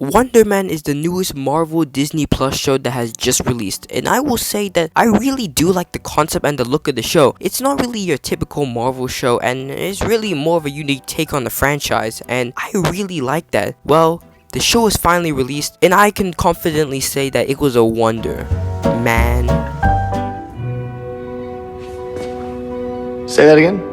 Wonder Man is the newest Marvel Disney Plus show that has just released, and I will say that I really do like the concept and the look of the show. It's not really your typical Marvel show, and it's really more of a unique take on the franchise, and I really like that. Well, the show is finally released, and I can confidently say that it was a wonder. Man. Say that again?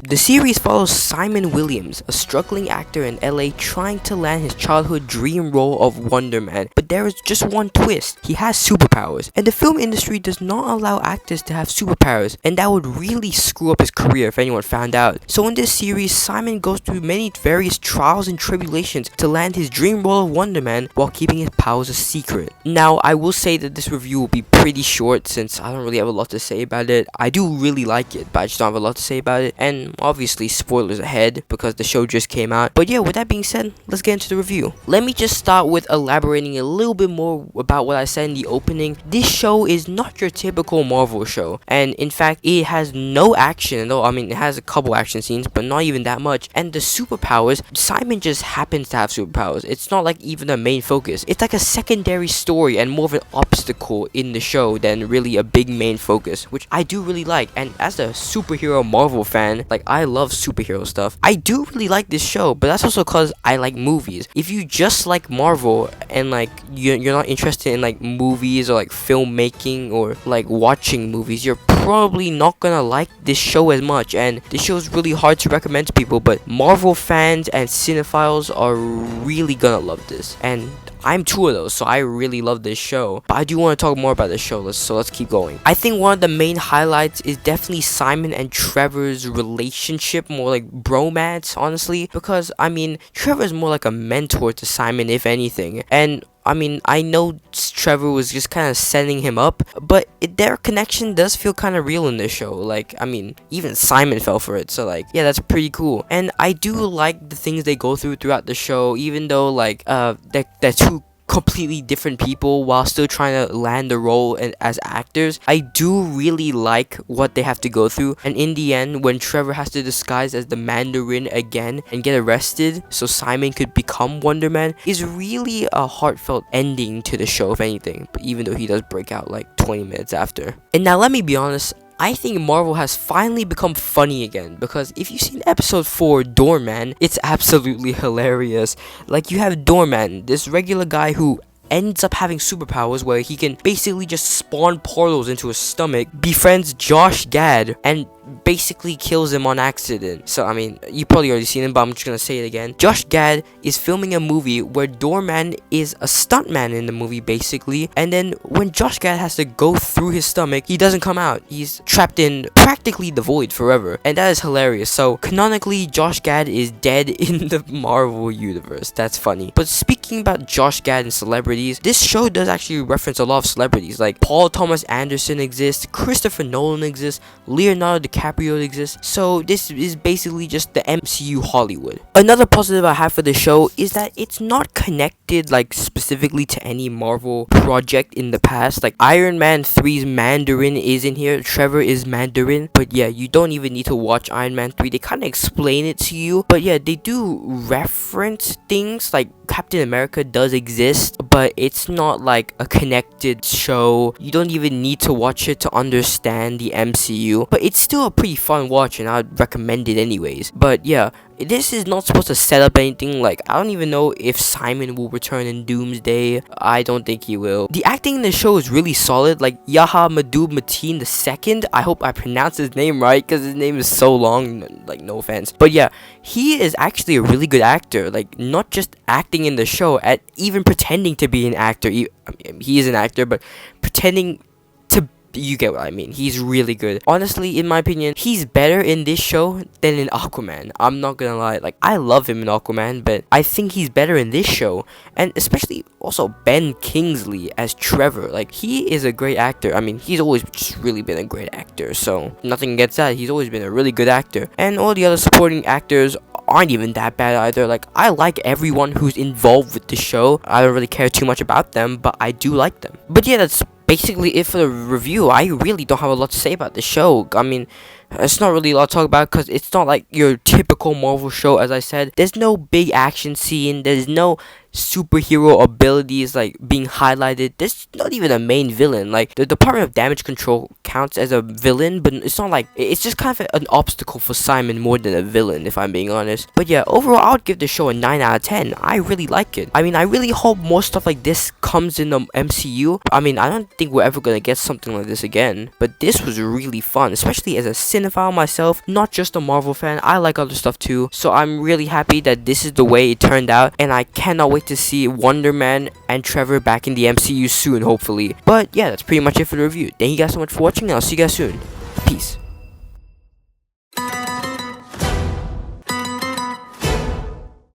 The series follows Simon Williams, a struggling actor in LA trying to land his childhood dream role of Wonder Man. But there is just one twist: he has superpowers, and the film industry does not allow actors to have superpowers, and that would really screw up his career if anyone found out. So in this series, Simon goes through many various trials and tribulations to land his dream role of Wonder Man while keeping his powers a secret. Now, I will say that this review will be pretty short since I don't really have a lot to say about it. I do really like it, but I just don't have a lot to say about it, and obviously spoilers ahead because the show just came out. But yeah, with that being said, let's get into the review. Let me just start with elaborating a little bit more about what I said in the opening. This show is not your typical Marvel show, and in fact it has no action at all. I mean, it has a couple action scenes, but not even that much. And the superpowers, Simon just happens to have superpowers. It's not like even a main focus. It's like a secondary story and more of an obstacle in the show than really a big main focus, which I do really like. And as a superhero Marvel fan, like, I love superhero stuff. I do really like this show, but that's also because I like movies. If you just like Marvel and like you're not interested in like movies or like filmmaking or like watching movies, you're probably not gonna like this show as much. And this show is really hard to recommend to people, but Marvel fans and cinephiles are really gonna love this, and I'm two of those, so I really love this show. But I do want to talk more about this show, so let's keep going. I think one of the main highlights is definitely Simon and Trevor's relationship, more like bromance, honestly. Because, I mean, Trevor is more like a mentor to Simon, if anything. And I mean, I know Trevor was just kind of setting him up, but their connection does feel kind of real in this show. Like, I mean, even Simon fell for it, so like, yeah, that's pretty cool. And I do like the things they go through throughout the show, even though like they're two completely different people while still trying to land the role as actors. I do really like what they have to go through, and in the end, when Trevor has to disguise as the Mandarin again and get arrested so Simon could become Wonder Man, is really a heartfelt ending to the show, if anything. But even though he does break out like 20 minutes after. And now let me be honest, I think Marvel has finally become funny again, because if you've seen episode 4, Doorman, it's absolutely hilarious. Like, you have Doorman, this regular guy who ends up having superpowers where he can basically just spawn portals into his stomach, befriends Josh Gad, and basically kills him on accident. So I mean, you probably already seen him, but I'm just gonna say it again. Josh Gad is filming a movie where Doorman is a stuntman in the movie, basically, and then when Josh Gad has to go through his stomach, he doesn't come out. He's trapped in practically the void forever, and that is hilarious. So canonically, Josh Gad is dead in the Marvel universe. That's funny. But speaking about Josh Gad and celebrities, this show does actually reference a lot of celebrities. Like, Paul Thomas Anderson exists, Christopher Nolan exists, Leonardo DiCaprio exists. So this is basically just the MCU Hollywood. Another positive I have for the show is that it's not connected like specifically to any Marvel project in the past. Like, Iron Man 3's Mandarin is in here, Trevor is Mandarin, but yeah, you don't even need to watch Iron Man 3. They kind of explain it to you, but yeah, they do reference things. Like, Captain America does exist, but it's not like a connected show. You don't even need to watch it to understand the MCU, but it's still a pretty fun watch, and I'd recommend it anyways. But yeah, this is not supposed to set up anything. Like, I don't even know if Simon will return in Doomsday. I don't think he will. The acting in the show is really solid. Like, Yaha Madub Mateen II, I hope I pronounced his name right, because his name is so long, like, no offense. But yeah, he is actually a really good actor. Like, not just acting in the show, at even pretending to be an actor. I mean, he is an actor, but pretending to, you get what I mean. He's really good. Honestly, in my opinion, he's better in this show than in Aquaman. I'm not gonna lie. Like, I love him in Aquaman, but I think he's better in this show. And especially also Ben Kingsley as Trevor. Like, he is a great actor. I mean, he's always just really been a great actor, so nothing against that. He's always been a really good actor. And all the other supporting actors aren't even that bad either. Like, I like everyone who's involved with the show. I don't really care too much about them, but I do like them. But yeah, that's basically it for the review. I really don't have a lot to say about the show. I mean, it's not really a lot to talk about because it's not like your typical Marvel show. As I said, there's no big action scene. There's no superhero abilities like being highlighted. There's not even a main villain. Like the Department of Damage Control counts as a villain, but it's not like, it's just kind of an obstacle for Simon more than a villain, if I'm being honest. But yeah, overall I would give the show a 9 out of 10. I really like it. I mean, I really hope more stuff like this comes in the MCU. I mean, I don't think we're ever gonna get something like this again, but this was really fun, especially as a cinephile myself, not just a Marvel fan. I like other stuff too, so I'm really happy that this is the way it turned out, and I cannot wait to see Wonder Man and Trevor back in the MCU soon, hopefully. But yeah, that's pretty much it for the review. Thank you guys so much for watching, and I'll see you guys soon. Peace.